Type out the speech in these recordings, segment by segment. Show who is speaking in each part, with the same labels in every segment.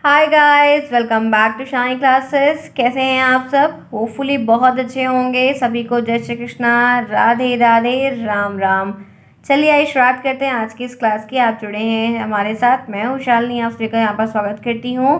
Speaker 1: Hi guys, welcome back to Shine Classes. कैसे हैं आप सब? होपफुली बहुत अच्छे होंगे। सभी को जय श्री कृष्णा, राधे राधे, राम राम। चलिए आइए शुरुआत करते हैं आज की इस क्लास की। आप जुड़े हैं हमारे साथ। मैं हूँ शालिनी, आप सभी का यहाँ पर स्वागत करती हूँ।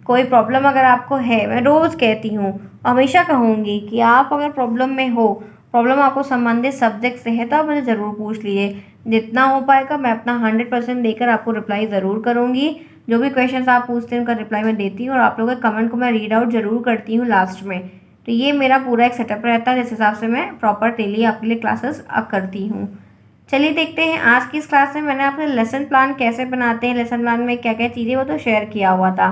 Speaker 1: कोई प्रॉब्लम अगर आपको है, मैं रोज़ कहती हूँ, हमेशा कहूँगी कि आप अगर प्रॉब्लम में हो, प्रॉब्लम आपको संबंधित सब्जेक्ट से है, तो आप मुझे ज़रूर पूछ लीजिए। जितना हो पाएगा मैं अपना 100% देकर आपको रिप्लाई ज़रूर करूँगी। जो भी क्वेश्चंस आप पूछते हैं उनका रिप्लाई मैं देती हूँ और आप लोगों के कमेंट को मैं रीड आउट जरूर करती हूँ लास्ट में। तो ये मेरा पूरा एक सेटअप रहता है, जिस हिसाब से मैं प्रॉपर डेली आपके लिए क्लासेस करती हूँ। चलिए देखते हैं आज की इस क्लास में मैंने आपको लेसन प्लान कैसे बनाते हैं, लेसन प्लान में क्या क्या चीज़ें, वो तो शेयर किया हुआ था।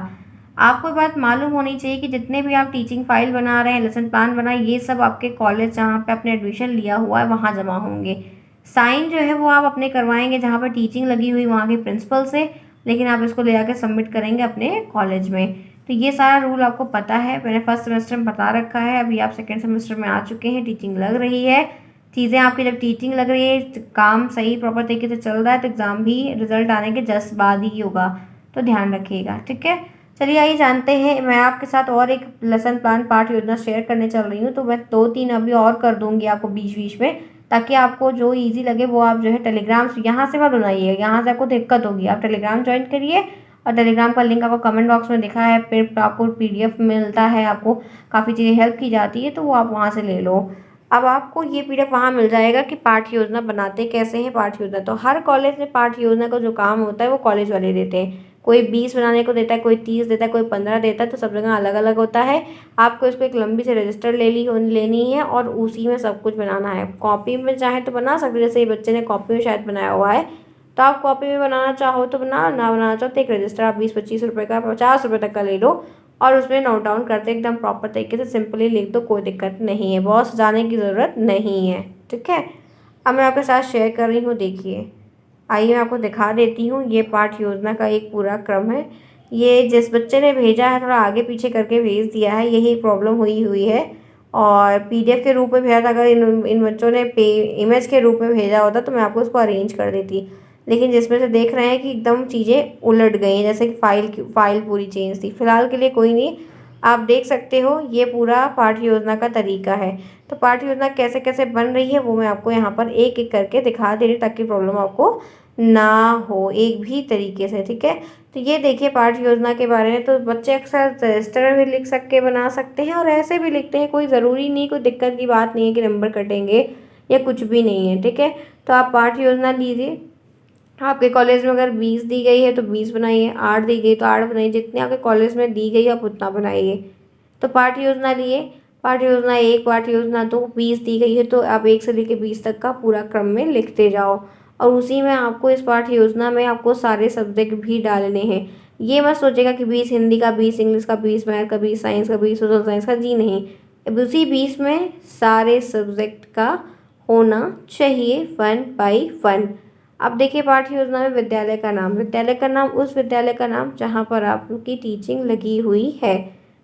Speaker 1: आपको बात मालूम होनी चाहिए कि जितने भी आप टीचिंग फाइल बना रहे हैं, लेसन प्लान बनाए, ये सब आपके कॉलेज जहाँ पे आपने एडमिशन लिया हुआ है वहाँ जमा होंगे। साइन जो है वो आप अपने करवाएंगे जहाँ पर टीचिंग लगी हुई वहाँ के प्रिंसिपल से, लेकिन आप इसको ले जाकर सबमिट करेंगे अपने कॉलेज में। तो ये सारा रूल आपको पता है, मैंने फर्स्ट सेमेस्टर में बता रखा है। अभी आप सेकेंड सेमेस्टर में आ चुके हैं, टीचिंग लग रही है। चीज़ें आपकी जब टीचिंग लग रही है, काम सही प्रॉपर तरीके से चल रहा है, तो एग्ज़ाम भी रिजल्ट आने के जस्ट बाद ही होगा। तो ध्यान रखिएगा, ठीक है। चलिए आइए जानते हैं। मैं आपके साथ और एक लेसन प्लान पाठ योजना शेयर करने चल रही हूँ, तो मैं 2-3 अभी और कर दूंगी आपको बीच बीच में, ताकि आपको जो इजी लगे वो आप जो है टेलीग्राम यहाँ से मत बनाइए, यहाँ से आपको दिक्कत होगी। आप टेलीग्राम ज्वाइन करिए और टेलीग्राम का लिंक आपको कमेंट बॉक्स में दिखा है। फिर आपको पीडीएफ मिलता है, आपको काफ़ी चीज़ें हेल्प की जाती है, तो वो आप वहाँ से ले लो। अब आपको ये पीडीएफ वहाँ मिल जाएगा कि पाठ योजना बनाते कैसे हैं। पाठ योजना तो हर कॉलेज में पाठ योजना का जो काम होता है वो कॉलेज वाले देते हैं। कोई 20 बनाने को देता है, कोई 30 देता है, कोई 15 देता है, तो सब जगह अलग अलग होता है। आपको इसको एक लंबी से रजिस्टर लेनी है और उसी में सब कुछ बनाना है। कॉपी में चाहे तो बना सकते, जैसे ये बच्चे ने कॉपी में शायद बनाया हुआ है, तो आप कॉपी में बनाना चाहो तो बना, ना बनाना चाहो तो एक रजिस्टर आप 20-25 रुपये का, 50 रुपये तक का ले लो और उसमें नोट डाउन करते एकदम प्रॉपर तरीके से सिंपली लिख दो, कोई दिक्कत नहीं है। बहुत सजाने की ज़रूरत नहीं है, ठीक है। अब मैं आपके साथ शेयर कर रही हूँ, देखिए। आइए मैं आपको दिखा देती हूँ। ये पाठ योजना का एक पूरा क्रम है। ये जिस बच्चे ने भेजा है थोड़ा आगे पीछे करके भेज दिया है, यही प्रॉब्लम हुई है। और पीडीएफ के रूप में भेजा था। अगर इन बच्चों ने इमेज के रूप में भेजा होता तो मैं आपको उसको अरेंज कर देती, लेकिन जिसमें से देख रहे हैं कि एकदम चीज़ें उलट गई हैं, जैसे कि फाइल पूरी चेंज थी। फिलहाल के लिए कोई नहीं, आप देख सकते हो ये पूरा पाठ योजना का तरीका है। तो पाठ योजना कैसे कैसे बन रही है वो मैं आपको यहाँ पर एक एक करके दिखा दे रही हूँ, ताकि प्रॉब्लम आपको ना हो एक भी तरीके से, ठीक है। तो ये देखिए पाठ योजना के बारे में, तो बच्चे अक्सर रजिस्टर भी लिख सक बना सकते हैं और ऐसे भी लिखते हैं। कोई ज़रूरी नहीं, कोई दिक्कत की बात नहीं है कि नंबर कटेंगे या कुछ भी नहीं है, ठीक है। तो आप पाठ योजना लीजिए। आपके कॉलेज में अगर 20 दी गई है तो 20 बनाइए, 8 दी गई तो 8 बनाइए, जितनी आपके कॉलेज में दी गई आप उतना बनाइए। तो पाठ योजना लिए, पाठ योजना 1, पाठ योजना 2, 20 दी गई है तो आप 1 से लेकर 20 तक का पूरा क्रम में लिखते जाओ। और उसी में आपको इस पाठ योजना में आपको सारे सब्जेक्ट भी डालने हैं। ये मत सोचेगा कि 20 हिंदी का, 20 इंग्लिश का, 20 मैथ का, 20 साइंस का, 20 सोशल साइंस का, जी नहीं। उसी 20 में सारे सब्जेक्ट का होना चाहिए, 1 बाई 1। अब देखिए पाठ्य योजना में विद्यालय का नाम, विद्यालय का नाम उस विद्यालय का नाम जहाँ पर आपकी टीचिंग लगी हुई है।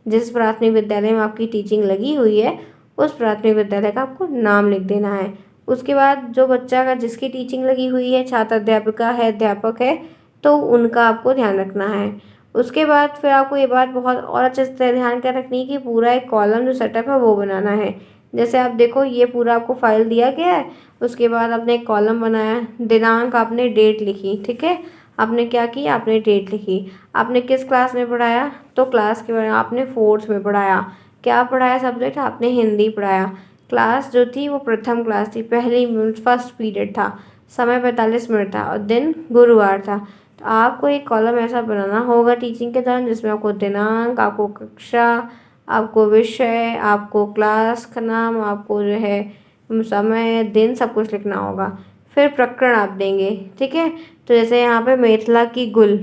Speaker 1: जिस प्राथमिक विद्यालय में आपकी टीचिंग लगी हुई है उस प्राथमिक विद्यालय का आपको नाम लिख देना है। उसके बाद जो बच्चा का जिसकी टीचिंग लगी हुई है, छात्र अध्यापिका है, अध्यापक है, तो उनका आपको ध्यान रखना है। उसके बाद फिर आपको ये बात बहुत और अच्छे से ध्यान कर रखनी है कि पूरा एक कॉलम जो सेटअप है वो बनाना है। जैसे आप देखो ये पूरा आपको फाइल दिया गया है, उसके बाद आपने एक कॉलम बनाया, दिनांक आपने डेट लिखी, ठीक है। आपने क्या किया, आपने डेट लिखी। आपने किस क्लास में पढ़ाया, तो क्लास के बारे में आपने 4th में पढ़ाया। क्या पढ़ाया सब्जेक्ट, आपने हिंदी पढ़ाया। क्लास जो थी वो प्रथम क्लास थी, फर्स्ट पीरियड था। समय 45 मिनट था और दिन गुरुवार था। तो आपको एक कॉलम ऐसा बनाना होगा टीचिंग के दौरान, जिसमें आपको दिनांक, आपको कक्षा, आपको विषय, आपको क्लास का नाम, आपको जो है समय, दिन, सब कुछ लिखना होगा। फिर प्रकरण आप देंगे, ठीक है। तो जैसे यहाँ पे मिथिला की गुल,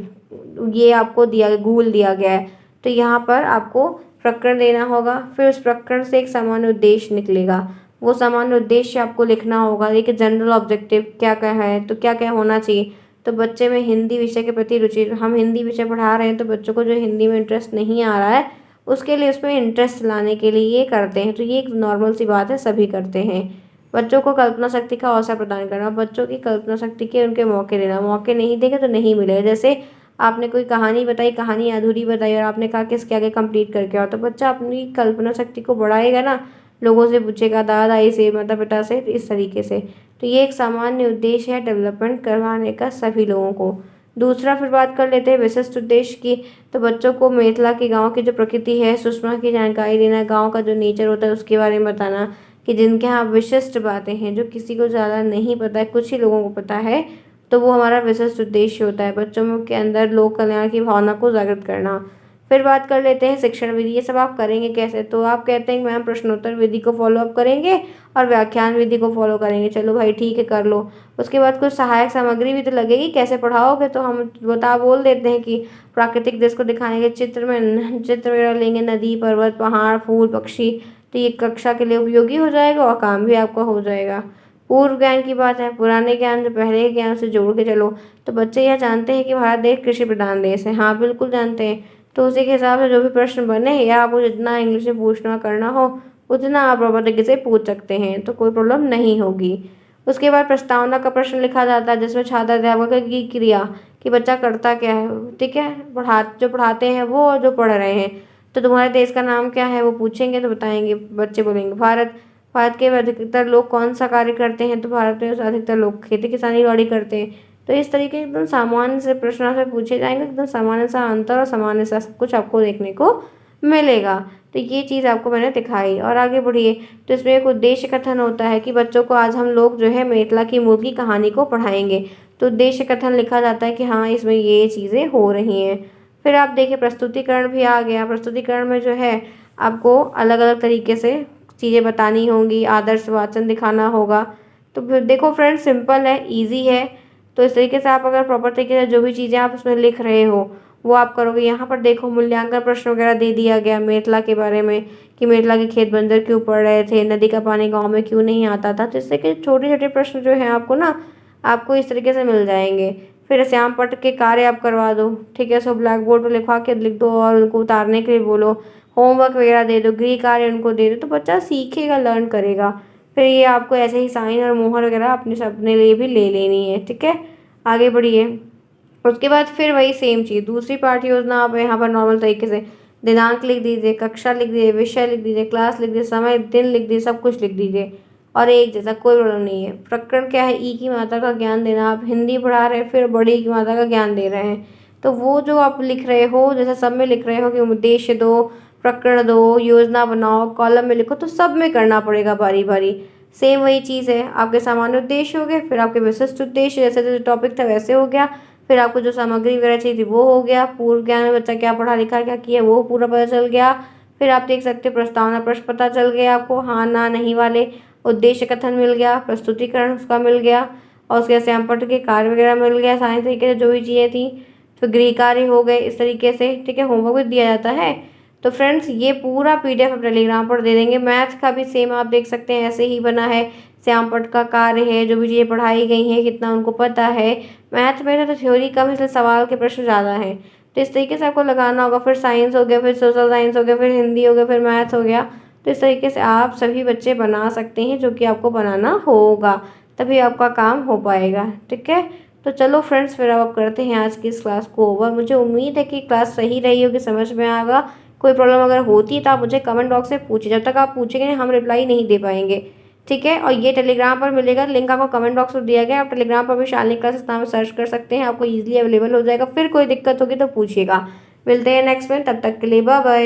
Speaker 1: ये आपको गूल दिया गया है, तो यहाँ पर आपको प्रकरण देना होगा। फिर उस प्रकरण से एक सामान्य उद्देश्य निकलेगा, वो सामान्य उद्देश्य आपको लिखना होगा। एक जनरल ऑब्जेक्टिव क्या क्या है, तो क्या क्या होना चाहिए। तो बच्चे में हिंदी विषय के प्रति रुचि, हम हिंदी विषय पढ़ा रहे हैं तो बच्चों को जो हिंदी में इंटरेस्ट नहीं आ रहा है, उसके लिए उसमें इंटरेस्ट लाने के लिए ये करते हैं। तो ये एक नॉर्मल सी बात है, सभी करते हैं। बच्चों को कल्पना शक्ति का अवसर प्रदान करना, बच्चों की कल्पना शक्ति के उनके मौके देना, मौके नहीं देंगे तो नहीं मिलेगा। जैसे आपने कोई कहानी बताई, कहानी अधूरी बताई और आपने कहा कि इसके आगे कंप्लीट करके आओ, तो बच्चा अपनी कल्पना शक्ति को बढ़ाएगा ना, लोगों से पूछेगा, दादा दादी से, माता पिता से, इस तरीके से। तो ये एक सामान्य उद्देश्य है डेवलपमेंट करवाने का सभी लोगों को। दूसरा फिर बात कर लेते हैं विशिष्ट उद्देश्य की। तो बच्चों को मिथिला के गाँव की जो प्रकृति है, सुषमा की जानकारी देना, गाँव का जो नेचर होता है उसके बारे में बताना, कि जिनके यहाँ विशिष्ट बातें हैं जो किसी को ज़्यादा नहीं पता है, कुछ ही लोगों को पता है, तो वो हमारा विशिष्ट उद्देश्य होता है, बच्चों के अंदर लोक कल्याण की भावना को जागृत करना। फिर बात कर लेते हैं शिक्षण विधि। ये सब आप करेंगे कैसे? तो आप कहते हैं मैम प्रश्नोत्तर विधि को फॉलो अप करेंगे और व्याख्यान विधि को फॉलो करेंगे। चलो भाई ठीक है, कर लो। उसके बाद कुछ सहायक सामग्री भी तो लगेगी, कैसे पढ़ाओगे? तो हम बोल देते हैं कि प्राकृतिक दृश्य को दिखाने के चित्र में चित्र वगैरह लेंगे, नदी, पर्वत, पहाड़, फूल, पक्षी। तो ये कक्षा के लिए उपयोगी हो जाएगा और काम भी आपका हो जाएगा। पूर्व ज्ञान की बात है, पुराने ज्ञान से पहले के ज्ञान से जोड़ के चलो। तो बच्चे यह जानते हैं कि भारत देश कृषि प्रधान देश है। हाँ बिल्कुल जानते हैं। तो उसी के हिसाब से जो भी प्रश्न बने, या आपको जितना इंग्लिश में पूछना करना हो उतना आप प्रॉपर तरीके से पूछ सकते हैं, तो कोई प्रॉब्लम नहीं होगी। उसके बाद प्रस्तावना का प्रश्न लिखा जाता है, जिसमें छात्र अध्यापक की क्रिया, कि बच्चा करता क्या है, ठीक है, जो पढ़ाते हैं वो और जो पढ़ रहे हैं। तो तुम्हारे देश का नाम क्या है, वो पूछेंगे तो बताएंगे, बच्चे बोलेंगे भारत। भारत के अधिकतर लोग कौन सा कार्य करते हैं? तो भारत में अधिकतर लोग खेती किसानी बाड़ी करते हैं। तो इस तरीके के एकदम सामान्य से प्रश्न आपसे पूछे जाएंगे, एकदम सामान्य सा आंसर और सामान्य सा सब कुछ आपको देखने को मिलेगा। तो ये चीज़ आपको मैंने दिखाई। और आगे बढ़िए, तो इसमें एक उद्देश्य कथन होता है कि बच्चों को आज हम लोग जो है मिथिला की मूल की कहानी को पढ़ाएंगे। तो उद्देश्य कथन लिखा जाता है कि हाँ इसमें ये चीज़ें हो रही हैं। फिर आप देखिए प्रस्तुतिकरण भी आ गया। प्रस्तुतिकरण में जो है आपको अलग अलग तरीके से चीज़ें बतानी होंगी, आदर्श वाचन दिखाना होगा। तो फिर देखो फ्रेंड्स, सिंपल है, इजी है। तो इस तरीके से आप अगर प्रॉपर तरीके से जो भी चीज़ें आप उसमें लिख रहे हो वो आप करोगे। यहाँ पर देखो मूल्यांकन प्रश्न वगैरह दे दिया गया मिथिला के बारे में, कि मिथिला के खेत बंजर क्यों पड़ रहे थे, नदी का पानी गाँव में क्यों नहीं आता था। तो इससे के छोटे छोटे प्रश्न जो हैं आपको ना, आपको इस तरीके से मिल जाएंगे। फिर श्याम पट्ट के कार्य आप करवा दो, ठीक है, सो ब्लैक बोर्ड पर लिखवा के लिख दो और उनको उतारने के लिए बोलो। होमवर्क वगैरह दे दो, गृह कार्य उनको दे दो, तो बच्चा सीखेगा, लर्न करेगा। फिर ये आपको ऐसे ही साइन और मोहर वगैरह अपने लिए भी ले लेनी है, ठीक है। आगे बढ़िए। उसके बाद फिर वही सेम चीज़, दूसरी पाठ योजना आप यहाँ पर नॉर्मल तरीके से दिनांक लिख दीजिए, कक्षा लिख दीजिए, विषय लिख दीजिए, क्लास लिख दीजिए, समय दिन लिख दीजिए, सब कुछ लिख दीजिए और एक जैसा, कोई प्रॉब्लम नहीं है। प्रकरण क्या है? ई की मात्रा का ज्ञान देना। आप हिंदी पढ़ा रहे हैं, फिर बड़ी की मात्रा का ज्ञान दे रहे हैं, तो वो जो आप लिख रहे हो, जैसे सब में लिख रहे हो कि उद्देश्य दो, प्रकरण दो, योजना बनाओ, कॉलम में लिखो, तो सब में करना पड़ेगा बारी बारी। सेम वही चीज़ है, आपके सामान्य उद्देश्य हो गए, फिर आपके विशिष्ट उद्देश्य, जैसे जैसे टॉपिक था वैसे हो गया। फिर आपको जो सामग्री वगैरह चाहिए थी वो हो गया। पूर्व ज्ञान में बच्चा क्या पढ़ा लिखा क्या किया वो पूरा पता चल गया। फिर आप देख सकते हो प्रस्तावना प्रश्न पता चल गया आपको, हाँ ना नहीं वाले। उद्देश्य कथन मिल गया, प्रस्तुतिकरण उसका मिल गया, और उसके बाद श्यामपट्ट के कार्य वगैरह मिल गया, सारे तरीके से जो भी चीज़ें थी। फिर गृह कार्य हो गए इस तरीके से, ठीक है, होमवर्क भी दिया जाता है। तो फ्रेंड्स ये पूरा पीडीएफ आप टेलीग्राम पर दे देंगे। मैथ का भी सेम आप देख सकते हैं, ऐसे ही बना है। श्यामपट्ट का कार्य है, जो भी चीज़ें पढ़ाई गई हैं कितना उनको पता है। मैथ में ना तो थ्योरी कम है, इसलिए सवाल के प्रश्न ज़्यादा हैं। तो इस तरीके से आपको लगाना होगा। फिर साइंस हो गया, फिर सोशल साइंस हो गया, फिर हिंदी हो गया, फिर मैथ हो गया। तो इस तरीके से आप सभी बच्चे बना सकते हैं, जो कि आपको बनाना होगा, तभी आपका काम हो पाएगा, ठीक है। तो चलो फ्रेंड्स, फिर अब करते हैं आज की इस क्लास को ओवर। मुझे उम्मीद है कि क्लास सही रही होगी, समझ में आएगा। कोई प्रॉब्लम अगर होती है तो आप मुझे कमेंट बॉक्स में पूछिए, जब तक आप पूछेंगे हम रिप्लाई नहीं दे पाएंगे, ठीक है। और ये टेलीग्राम पर मिलेगा, लिंक आपको कमेंट बॉक्स में दिया गया है। आप टेलीग्राम पर भी शालिनी क्लासेस नाम सर्च कर सकते हैं, आपको ईजिली अवेलेबल हो जाएगा। फिर कोई दिक्कत होगी तो पूछिएगा। मिलते हैं नेक्स्ट में, तब तक के लिए बाय बाय।